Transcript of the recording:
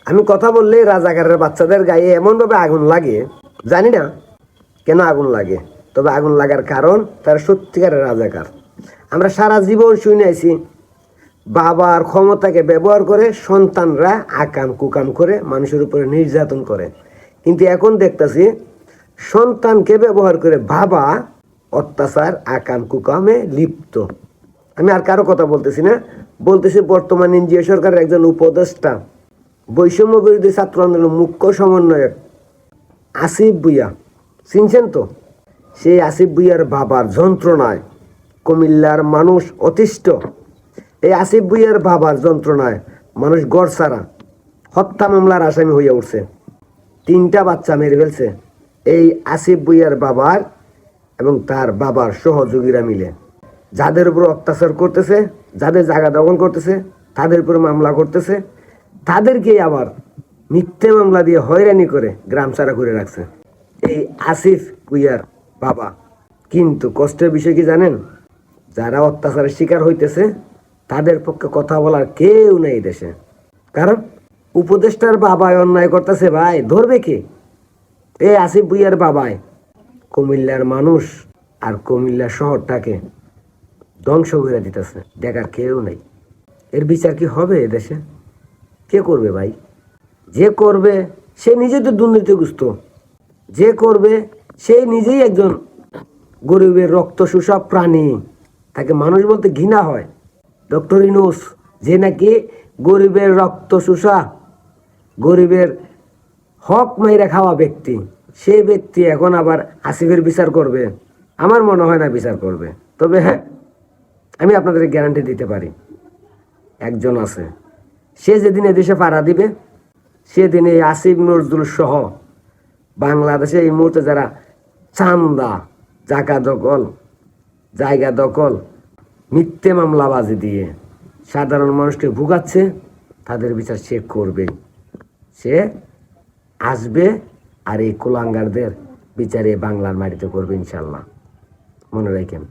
আমি কথা বললে রাজাকারের বাচ্চাদের গায়ে এমনভাবে আগুন লাগে, জানি না কেন আগুন লাগে, তবে আগুন লাগার কারণ তারা সত্যিকারের রাজাকার। আমরা সারা জীবন শুনে আছি বাবার ক্ষমতাকে ব্যবহার করে সন্তানরা আকাম কুকাম করে মানুষের উপরে নির্যাতন করে, কিন্তু এখন দেখতেছি সন্তানকে ব্যবহার করে বাবা অত্যাচার আকাম কুকামে লিপ্ত। আমি আর কারো কথা বলতেছি না, বলতেছি বর্তমান এনজিও সরকারের একজন উপদেষ্টা, বৈষম্য বিরোধী ছাত্র আন্দোলনের মুখ্য সমন্বয়ক আসিফ ভুঁইয়া, চিনছেন তো? সেই আসিফ ভুঁইয়ার বাবার যন্ত্রণায় কুমিল্লার মানুষ অতিষ্ঠ। এই আসিফ ভুঁইয়ার বাবার যন্ত্রণায় মানুষ গড়ছাড়া, হত্যা মামলার আসামি হইয়া উঠছে, 3টা বাচ্চা মেরে ফেলছে এই আসিফ ভুঁইয়ার বাবার এবং তার বাবার সহযোগীরা মিলে। যাদের উপর অত্যাচার করতেছে, যাদের জায়গা দখল করতেছে, তাদের উপর মামলা করতেছে, তাদেরকেই আবার মিথ্যে মামলা দিয়ে হয়রানি করে গ্রাম ছাড়া করে রাখছে এই আসিফ ভুঁইয়ার বাবা। কিন্তু কষ্টের বিষয় কি জানেন? যারা অত্যাচারের শিকার হইতেছে তাদের পক্ষে কথা বলার কেউ নেই দেশে। কারণ উপদেষ্টার বাবায় অন্যায় করতেছে, ভাই ধরবে কে? এই আসিফ ভুঁইয়ার বাবায় কুমিল্লার মানুষ আর কুমিল্লা শহরটাকে ধ্বংস করে দিতেছে, দেখার কেউ নেই। এর বিচার কি হবে এদেশে? কে করবে ভাই? যে করবে সে নিজে তো দুর্নীতিগ্রস্ত, যে করবে সে নিজেই একজন গরিবের রক্ত শুষা প্রাণী, তাকে মানুষ বলতে ঘৃণা হয়। ডক্টর ইউনূস যে নাকি গরিবের রক্ত শুষা, গরিবের হক মাইরা খাওয়া ব্যক্তি, সেই ব্যক্তি এখন আবার আসিফের বিচার করবে? আমার মনে হয় না বিচার করবে। তবে হ্যাঁ, আমি আপনাদের গ্যারান্টি দিতে পারি একজন আছে, সে যেদিন এদেশে পাড়া দিবে সেদিন এই আসিফ নজরুল সহ বাংলাদেশে এই মুহূর্তে যারা চান্দা, জায়গা দখল, মিথ্যে মামলাবাজি দিয়ে সাধারণ মানুষকে ভুগাচ্ছে, তাদের বিচার সে করবে। সে আসবে আর এই কুলাঙ্গারদের বিচারে বাংলার মাটিতে করবে ইনশাল্লাহ, মনে রাখেন।